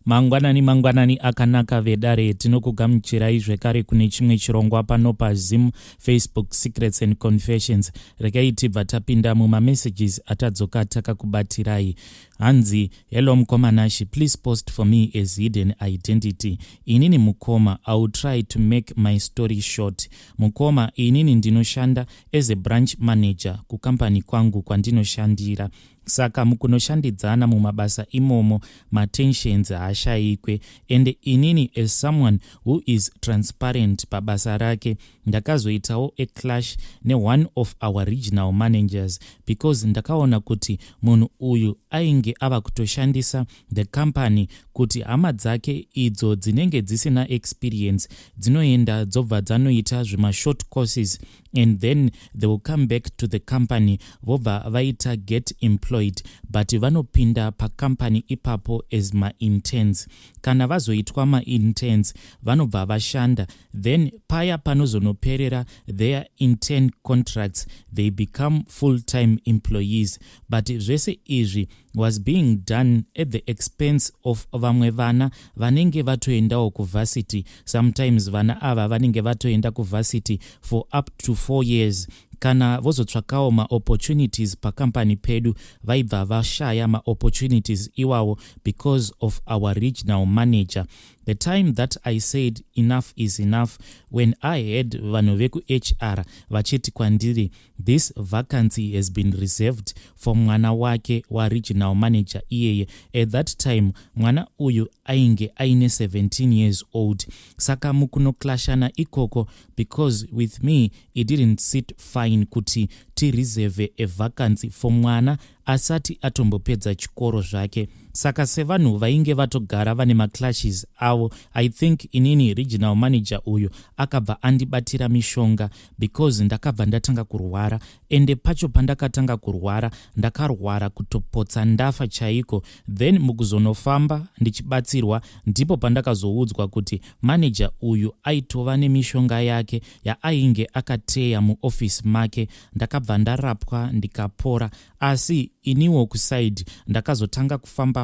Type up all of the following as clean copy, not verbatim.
Mangwanani akanaka vedare tinokugamuchirai zvekare kune chimwe chirongwa pano paZim Facebook Secrets and Confessions. Regai tibva tapinda mumamessages atadzoka takakubatirai. Hanzi, hello Mkomanashi, please post for me as hidden identity. Inini Mukoma, I will try to make my story short. Mukoma, inini ndinoshanda as a branch manager kukampani kwangu kwandinoshandira. Saka mukunoshandidzana mumabasa imomo matensions haashayikwe, and inini as someone who is transparent pabasa rake ndakazoitawo a clash ne one of our regional managers because ndakaona kuti munhu uyu ainge ava kutoshandisa the company kuti hama dzake idzo dzinenge dzisina experience dzinoenda dzobva dzanoita zvima short courses and then they will come back to the company vobva vaita get employed, but vanopinda pa company ipapo as ma interns. Kana vazoitwa ma interns vanobva vashanda, then paya panozonoperera their intern contracts they become full-time employees, but zvese izvi was being done at the expense of vamwe vana vanenge vatoendawo kuvarsity. Sometimes vana ava vanenge vatoenda kuvarsity for up to 4 years. Kana vozotsvakawo ma-opportunities pakampani pedu vaibva vashaya ma-opportunities iwawo because of our regional manager. The time that I said enough is enough, when I heard vanhu veku HR vachiti kwandiri, this vacancy has been reserved for mwana wake wa regional manager iyeye. At that time mwana uyu ainge aine 17 years old. Saka mukunoklashana ikoko, because with me it didn't sit fine kuti reserve a vacancy for mwana asati atombopedza chikoro zvake. Saka sevanhu vainge vatogara vane maclashes avo, I think inini regional manager uyu akabva andibatira mishonga because ndakabva ndatanga kurwara, ende pacho pandakatanga kurwara ndakarwara kutopotsa ndafa chaiko. Then mukuzonofamba ndichibatsirwa ndipo pandakazoudzwa kuti manager uyu aitova nemishonga yake yaainge akateya muoffice make. Ndakabva ndarapwa ndikapora, asi iniwo kuside ndakazotanga kufamba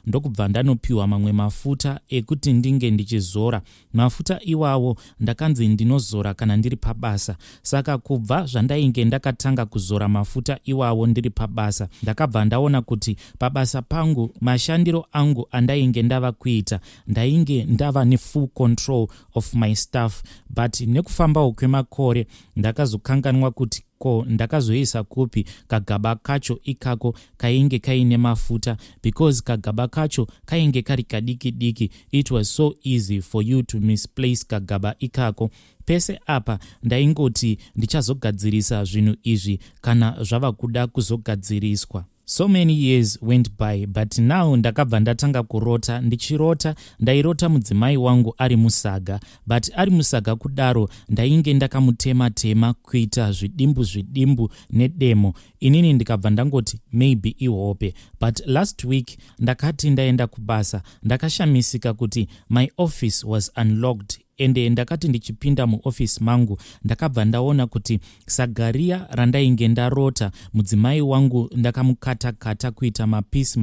ndokubva ndanopiwa mamwe mafuta ekuti ndinge ndichizora. Mafuta iwawo ndakanzi ndinozora kana ndiri pabasa. Saka kubva zvandainge ndakatanga kuzora mafuta iwawo ndiri pabasa, ndakabva ndaona kuti pabasa pangu mashandiro angu andainge ndava kuita ndainge ndava ne full control of my staff, but nekufambawo kwemakore ndakazokanganwa kuti ko ndakazoisa kupi kagaba kacho ikako kainge kaine mafuta, because kagaba kacho kainge kari kadiki diki. It was so easy for you to misplace kagaba ikako. Pese apa ndaingoti ndichazogadzirisa zvinhu izvi kana zvava kuda kuzogadziriswa. So many years went by, but now ndakabva ndatanga kurota. Ndichirota ndairota mudzimai wangu ari musaga, but ari musaga kudaro ndainge ndakamutema kuita zvidimbu nedemo. Inini ndikabva ndangoti maybe ihope, but last week ndakati ndaenda kubasa ndakashamisika kuti my office was unlocked. Ende ndakati ndichipinda muoffice mangu ndakabva ndaona kuti sagaria randainge ndarota mudzimai wangu ndakamukata kuita mapisi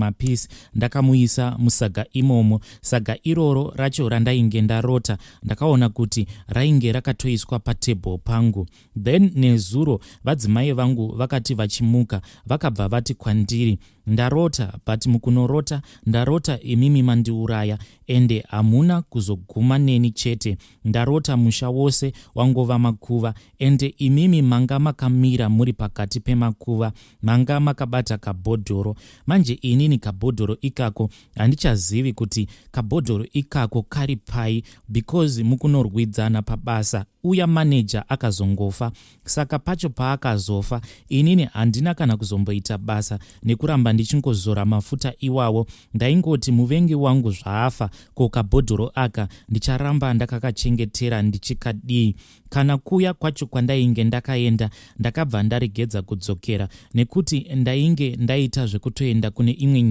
ndakamuisa musaga imomo. Saga iroro racho randainge ndarota ndakaona kuti rainge rakatoiswa patebho pangu. Then nezuro vadzimai vangu vakati vachimuka vakabva vati kwandiri, ndarota, but mukunorota ndarota imimi mandiuraya, ende hamuna kuzoguma neni chete. Ndarota musha wose wangova makuva, ende imimi manga makamira muri pakati pemakuva, manga makabata kabhodhoro. Manje inini kabhodhoro ikako handichazivi kuti kabhodhoro ikako kari pai, because mukunorwidzana pabasa uya manager akazongofa. Saka pacho paakazofa inini handina kana kuzomboita basa nekuramba ndichingozora mafuta iwawo. Ndaingoti muvengi wangu zvaafa, ko kabhodhoro aka ndicharamba ndakakachengetera ndichikadii. Kana kuya kwacho kwandainge ndakaenda ndakabva ndaregedza kudzokera, nekuti ndainge ndaita zvekutoenda kune imwe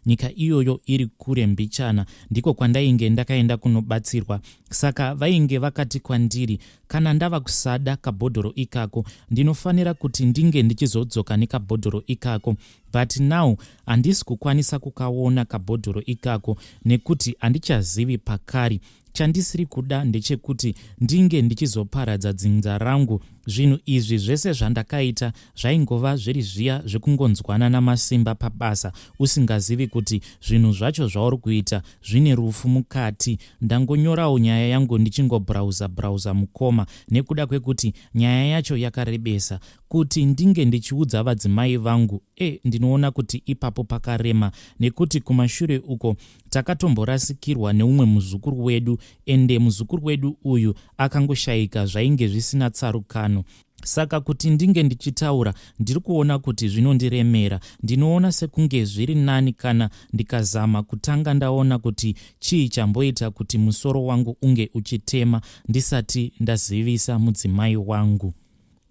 nyika iyoyo iri kure mbichana, ndiko kwandainge ndakaenda kunobatsirwa. Saka vainge vakati kwandiri, kana ndava kusada kabhodhoro ikako ndinofanira kuti ndinge ndichizodzoka nekabhodhoro ikako, but now handisi kukwanisa kukaona kabhodhoro ikako nekuti handichazivi pakari. Chandisiri kuda ndechekuti ndinge ndichizoparadza dzinza rangu. Zvinhu izvi zvese zvandakaita zvaingova zviri zviya zvekungonzwana namasimba pabasa, usingazivi kuti zvinhu zvacho zvauri kuita zvine rufu mukati. Ndangonyorawo nyaya yangu ndichingobrowza mukoma nekuda kwekuti nyaya yacho yakarebesa. Kuti ndinge ndichiudza vadzimai vangu, ndinoona kuti ipapo pakarema, nekuti kumashure uko takatomborasikirwa neumwe muzukuru wedu, ende muzukuru wedu uyu akangoshayika zvainge zvisina tsarukano. Saka kuti ndinge ndichitaura ndiri kuona kuti zvinondiremera. Ndinoona sekunge zviri nani kana ndikazama kutanga ndaona kuti chii chamboita kuti musoro wangu unge uchitema ndisati ndazivisa mudzimai wangu.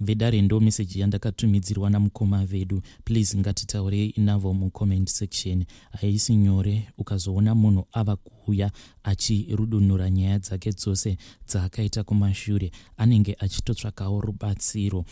Vedare ndo message yandakatumidzirwa namukoma vedu. Please ngatitaurei inavo mucomment section. Haisi nyore ukazoona munhu ava kuuya achirudunura nyaya dzake dzose dzaakaita kumashure, anenge achitotsvakawo rubatsiro.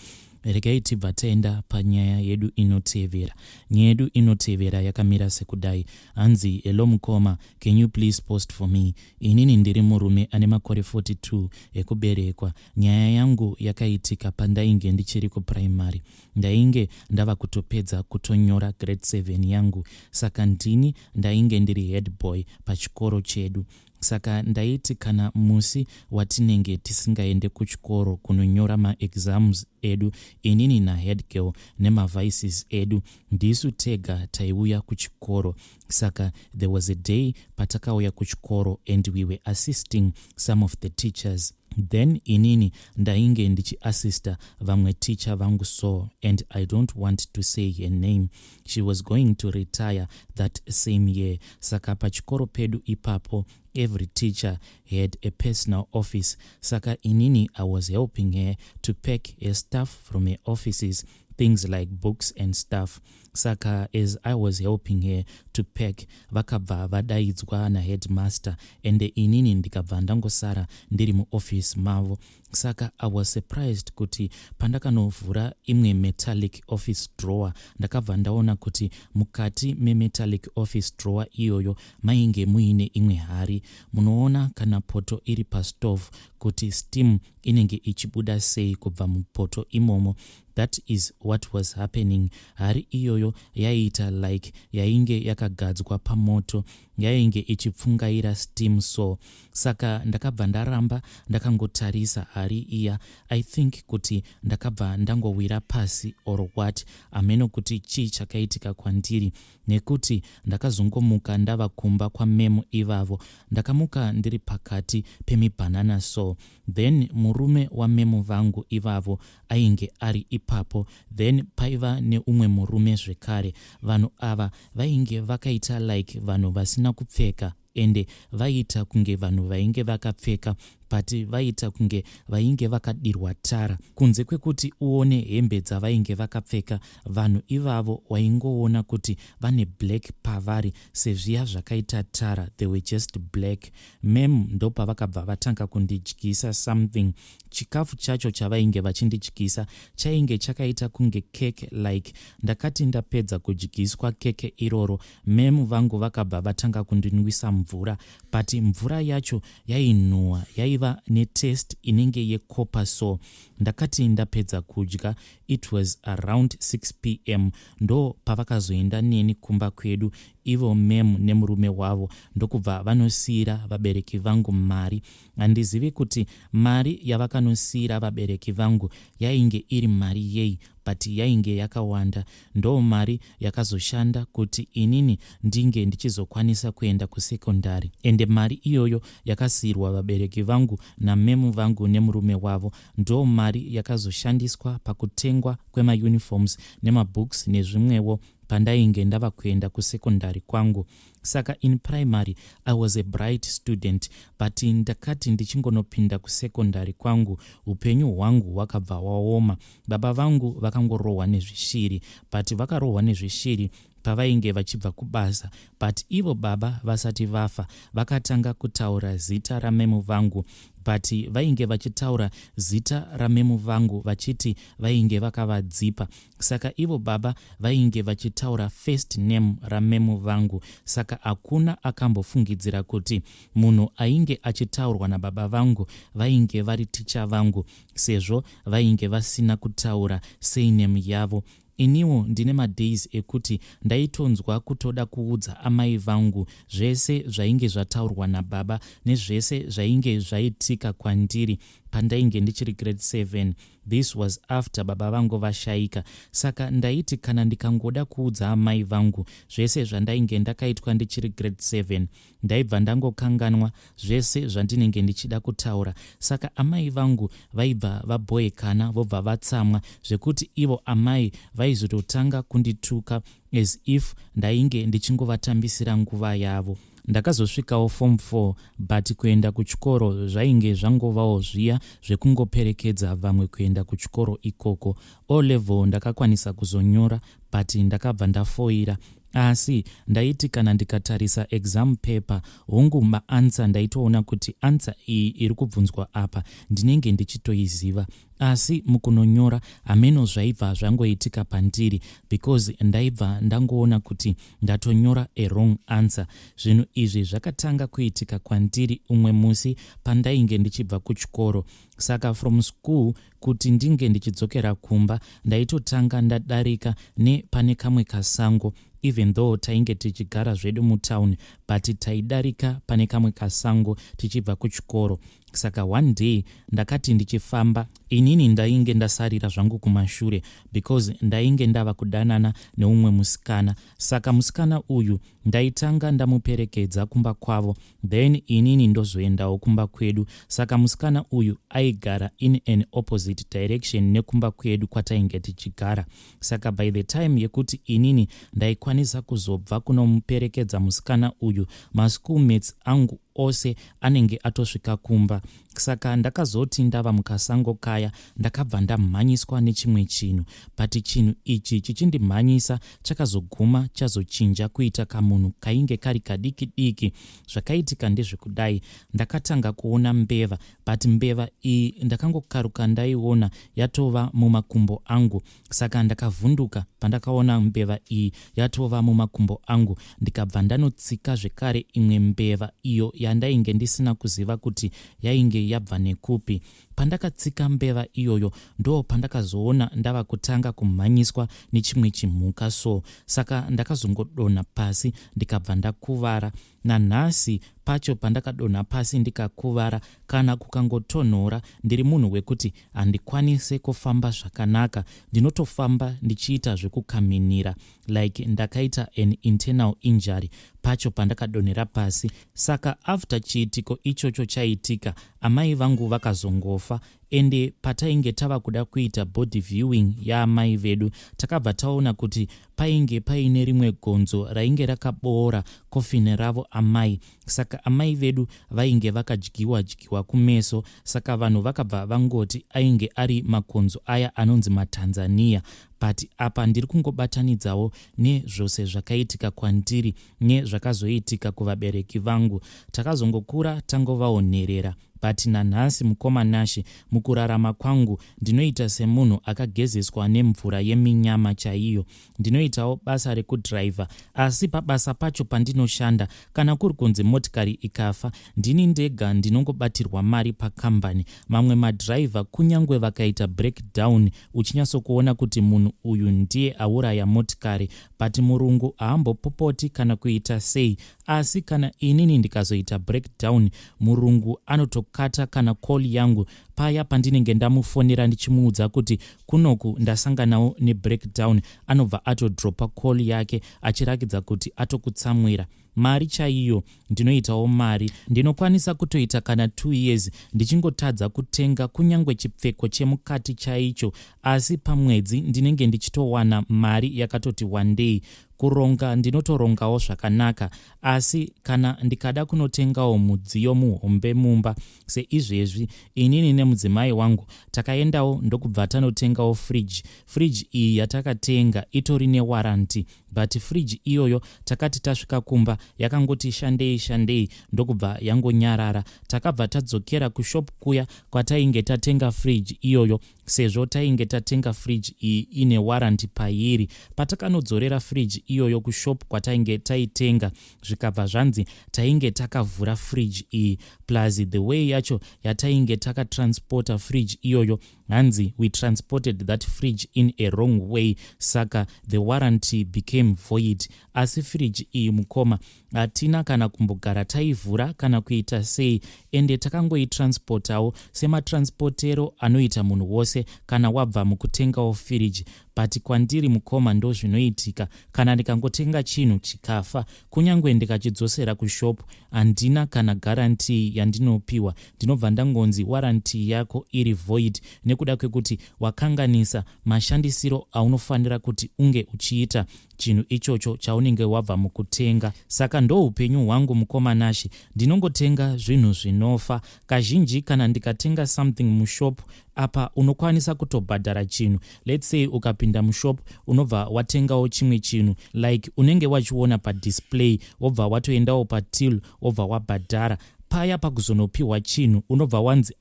Regai tibva taenda panyaya yedu inotevera. Nyaya yedu inotevera yakamira sekudai. Hanzi, hello mukoma, can you please post for me? Inini ndiri murume ane makore 42 ekuberekwa. Nyaya yangu yakaitika pandainge ndichiri kuprimary. Ndainge ndava kutopedza kutonyora grade 7 yangu. Saka ndini ndainge ndiri head boy pachikoro chedu. Saka ndaiti kana musi watinenge tisingaende kuchikoro kunonyora ma-exams edu, inini na head girl nema-vices edu ndisu tega taiuya kuchikoro. Saka there was a day patakauya kuchikoro and we were assisting some of the teachers. Then inini ndainge ndichi-assista vamwe teacher vangu so, and I don't want to say her name. She was going to retire that same year. Saka pachikoro pedu ipapo, every teacher had a personal office. Saka inini I was helping her to pack her stuff from her offices, things like books and stuff. Saka as I was helping her to pack, vakabva vadaidzwa na headmaster, and inini ndikabva ndangosara ndiri muoffice mavo. Saka I was surprised kuti pandakanovhura imwe metallic office drawer, ndakabva ndaona kuti mukati memetallic office drawer iyoyo mainge muine imwe hari. Munoona kana poto iri pastove kuti steam inenge ichibuda sei kubva mupoto imomo. That is what was happening. Hari iyoyo yaita like yainge yakagadzwa pamoto, yainge ichipfungaira steam so. Saka ndakabva ndaramba ndakangotarisa hari iya. I think kuti ndakabva ndangowira pasi or what, ameno kuti chii chakaitika kwandiri, nekuti ndakazongomuka ndava kumba kwa memo ivavo. Ndakamuka ndiri pakati pemibanana so. Then murume wa memo vangu ivavo ainge ari ipapo. Then paiva neumwe murume zvekare. Vanhu ava vainge vakaita like vanhu vasina kupfeka, ende vaita kunge vanhu vainge vakapfeka, but vaita kunge vainge vakadirwa tara. Kunze kwekuti uone hembe dzavainge vakapfeka, vanhu ivavo waingoona kuti vane black pavari sezviya zvakaita tara. They were just black. Mem ndopa vakabva vatanga kundidyisa something. Chikafu chacho chavainge vachindidyisa chainge chakaita kunge cake like. Ndakati ndapedza kudyiswa keke iroro, memu vangu vakabva vatanga kundinwisa mvura, but mvura yacho yainhuwa, yaiva netaste inenge yekopa so. Ndakati ndapedza kudya, it was around 6 p.m. ndo pavakazoenda neni kumba kwedu, ivo memu nemurume wavo ndokubva vanosiyira vabereki vangu mari. Handizivi kuti mari yavakanosiyira vabereki vangu yainge iri mari yei, but yainge yakawanda. Ndo mari yakazoshanda kuti inini ndinge ndichizokwanisa kuenda kusekondari. Ende mari iyoyo yakasiyirwa vabereki vangu na memu vangu nemurume wavo. Ndo mari yakazoshandiswa pakutengwa kwema-uniforms nema-books nezvimwewo pandainge ndava kuenda kusekondari kwangu. Saka in primary I was a bright student, but ndakati ndichingonopinda kusekondari kwangu upenyu hwangu hwakabva waoma. Baba vangu vakangorohwa nezvishiri, but vakarohwa nezvishiri pavainge vachibva kubasa. But ivo baba vasati vafa vakatanga kutaura zita ramemu vangu, but vainge vachitaura zita ramemu vangu vachiti vainge vakavadzipa. Saka ivo baba vainge vachitaura first name ramemu vangu. Saka hakuna akambofungidzira kuti munhu ainge achitaurwa nababa vangu vainge vari ticha vangu, sezvo vainge vasina kutaura surname yavo. Iniwo ndine madays ekuti ndaitonzwa kutoda kuudza amai vangu zvese zvainge zvataurwa nababa nezvese zvainge zvaitika kwandiri pandainge ndichiri grade 7. This was after baba vangu vashaika. Saka ndaiti kana ndikangoda kuudza amai vangu zvese zvandainge ndakaitwa ndichiri grade 7, ndaibva ndangokanganwa zvese zvandinenge ndichida kutaura. Saka amai vangu vaibva vaboekana vobva vatsamwa zvekuti ivo amai vaizototanga kundituka as if ndainge ndichingovatambisira nguva yavo. Ndakazosvikawo form 4, but kuenda kuchikoro zvainge zvangovawo zviya zvekungoperekedza vamwe kuenda kuchikoro ikoko. O level ndakakwanisa kuzonyora, but ndakabva ndafoira. Asi ndaiti kana ndikatarisa exam paper hongu maanswer ndaitoona kuti answer iyi iri kubvunzwa apa ndinenge ndichitoiziva. Asi mukunonyora ameno zvaibva zvangoitika pandiri because ndaibva ndangoona kuti ndatonyora a wrong answer. Zvinhu izvi zvakatanga kuitika kwandiri umwe musi pandainge ndichibva kuchikoro. Saka from school kuti ndinge ndichidzokera kumba ndaitotanga ndadarika nepane kamwe kasango, even though tainge tichigara zvedu mutown, but taidarika pane kamwe kasango tichibva kuchikoro. Saka one day ndakati ndichifamba, inini ndainge ndasarira zvangu kumashure because ndainge ndava kudanana neumwe musikana. Saka musikana uyu ndaitanga ndamuperekedza kumba kwavo, then inini ndozoendawo kumba kwedu. Saka musikana uyu aigara in an opposite direction nekumba kwedu kwatainge tichigara. Saka by the time yekuti inini ndaikwanisa kuzobva kunomuperekedza musikana uyu, maschoolmates angu ose anenge atosvika kumba. Saka ndakazoti ndava mukasango kaya ndakabva ndamhanyiswa nechimwe chinhu, but chinhu ichi chichindimhanyisa chakazoguma chazochinja kuita kamunhu kainge kari kadiki diki. Zvakaitika ndezvekudai, ndakatanga kuona mbeva, but mbeva iyi ndakangokaruka ndaiona yatova mumakumbo angu. Saka ndakavhunduka pandakaona mbeva iyi yatova mumakumbo angu, ndikabva ndanotsika zvekare imwe mbeva iyo yandainge ndisina kuziva kuti yainge yabva nekupi. Pandakatsika mbeva iyoyo ndo pandakazoona ndava kutanga kumhanyiswa nechimwe chimhuka so. Saka ndakazongodonha pasi ndikabva ndakuvara. Nanhasi pacho pandakadonha pasi ndikakuvara, kana kukangotonhora ndiri munhu wekuti handikwanise kufamba zvakanaka, ndinotofamba ndichiita zvekukaminira, like ndakaita an internal injury pacho pandakadonhera pasi. Saka after chiitiko ichocho chaitika, amai vangu vakazongofa, ende patainge tava kuda kuita body viewing yaamai vedu takabva taona kuti painge paine rimwe gonzo rainge rakaboora kofini ravo amai. Saka amai vedu vainge vakadyiwa kumeso. Saka vanhu vakabva vangoti ainge ari makonzo aya anonzi maTanzania. But apa ndiri kungobatanidzawo nezvose zvakaitika kwandiri nezvakazoitika kuvabereki vangu. Takazongokura tangovaonerera, but nanhasi mukomanashi mukurarama kwangu ndinoita semunhu akagezeswa nemvura yeminyama chaiyo. Ndinoitawo basa rekudhiraivha, asi pabasa pacho pandinoshanda kana kuri kunzi motikari ikafa ndini ndega ndinongobatirwa mari pakambani. Mamwe madhiraivha kunyangwe vakaita breakdown uchinyatsokuona kuti munhu uyu ndiye auraya motikari, but murungu haambopopoti kana kuita sei. Asi kana inini ndikazoita breakdown, murungu anotokata kana call yangu paya pandinenge ndamufonera ndichimuudza kuti kunoku ndasanganawo nebreakdown, anobva atodropa call yake achirakidza kuti atokutsamwira. Mari chaiyo ndinoitawo mari, ndinokwanisa kutoita kana 2 years ndichingotadza kutenga kunyangwe chipfeko chemukati chaicho, asi pamwedzi ndinenge ndichitowana mari yakatoti one day kuronga ndinotorongawo zvakanaka, asi kana ndikada kunotengawo mudziyo muhombe mumba seizvezvi, inini nemudzimai wangu takaendawo ndokubva tanotengawo fridge iyi yatakatenga itori newaranti, but fridge iyoyo takati tasvika kumba yakangoti shandei ndokubva yangonyarara. Takabva tadzokera kushop kuya kwatainge tatenga fridge iyoyo, sezvo tainge tatenga fridge iyi ine waranti pairi. Patakanodzorera fridge iyoyo kushop kwatainge taitenga, zvikabva zvanzi tainge takavhura fridge iyi, plus the way yacho yatainge takatransporta fridge iyoyo, hanzi we transported that fridge in a wrong way, saka the warranty became void. Asi fridge iyi mukoma hatina kana kumbogara taivhura kana kuita sei, ende takangoitransportawo sematransportero anoita munhu wose kana wabva mukutengawo fridge. But kwandiri mukoma ndo zvinoitika kana ndikangotenga chinhu chikafa, kunyange ndikachidzosera kushop handina kana guarantee yandinopiwa, ndinobva ndangonzi warranty yako iri void, nekuda kwekuti wakanganisa mashandisiro aunofanira kuti unge uchiita chinhu ichocho chaunenge wabva mukutenga. Saka ndo upenyu hwangu mukomanashi, ndinongotenga zvinhu zvinofa. Kazhinji kana ndikatenga something mushop, apa unokwanisa kutobhadhara chinhu. Let's say ukapinda mushop unobva watengawo chimwe chinhu, like unenge wachiona padisplay, wobva watoendawo patil, wobva wabhadhara. Paya pakuzonopiwa chinhu unobva wanzi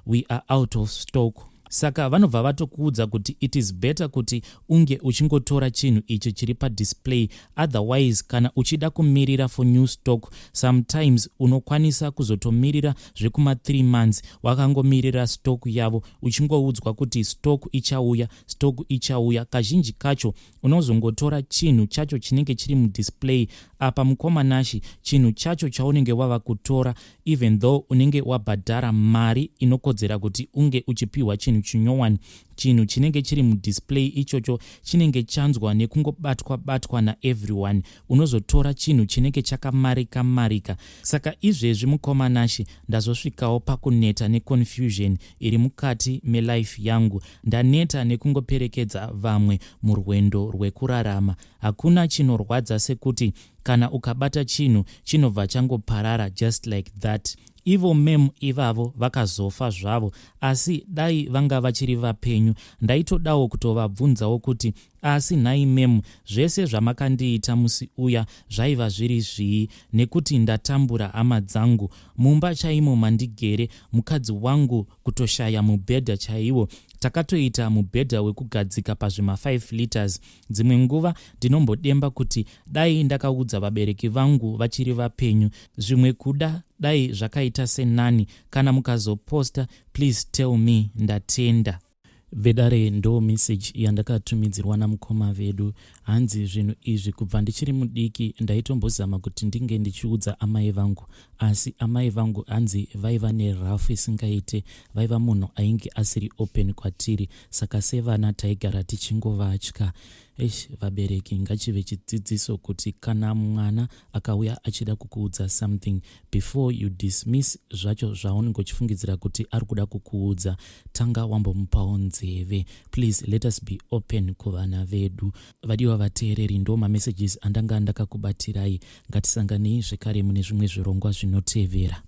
we are out of stock. Saka vanobva vatokuudza kuti it is better kuti unge uchingotora chinhu icho chiri padisplay, otherwise kana uchida kumirira for new stock, sometimes unokwanisa kuzotomirira zvekuma 3 months wakangomirira stock yavo uchingoudzwa kuti stock ichauya. Kazhinji kacho unozongotora chinhu chacho chinenge chiri mudisplay. Apa mukomanashi, chinhu chacho chaunenge wava kutora, even though unenge wabhadhara mari inokodzera kuti unge uchipiwa chinhu chinyowani, chinhu chinenge chiri mudisplay ichocho chinenge chanzwa nekungobatwa naeveryone. Unozotora chinhu chinenge chakamarika. Saka izvezvi mukomanashi ndazosvikawo pakuneta neconfusion iri mukati melife yangu. Ndaneta nekungoperekedza vamwe murwendo rwekurarama. Hakuna chinorwadza sekuti kana ukabata chinhu chinobva changoparara just like that. Ivo mem ivavo vakazofa zvavo, asi dai vanga vachiri vapenyu ndaitodawo kutovabvunzawo kuti asi nhai mem, zvese zvamakandiita musi uya zvaiva zviri zvii, nekuti ndatambura hama dzangu mumba chaimo mandigere, mukadzi wangu kutoshaya mubhedha chaiwo. Takatoita mubhedha wekugadzika pazvima 5 liters. Dzimwe nguva ndinombodemba kuti dai ndakaudza vabereki vangu vachiri vapenyu, zvimwe kuda dai zvakaita senani. Kana mukazoposta, please tell me, ndatenda. Vedare ndo message yandakatumidzirwa namukoma vedu. Hanzi zvinhu izvi kubva ndichiri mudiki ndaitombozama kuti ndinge ndichiudza amai vangu, asi amai vangu hanzi vaiva nerafu isingaite, vaiva munhu ainge asiri open kwatiri, saka sevana taigara tichingovatya. Vabereki ngachive chidzidziso kuti kana mwana akauya achida kukuudza something, before you dismiss zvacho zvaunenge uchifungidzira kuti ari kuda kukuudza, tanga wambomupawo nzeve. Please let us be open kuvana vedu. Vadiwa vateereri, ndo mamessages andanga ndakakubatirai. Ngatisanganei zvekare mune zvimwe zvirongwa zvinotevera.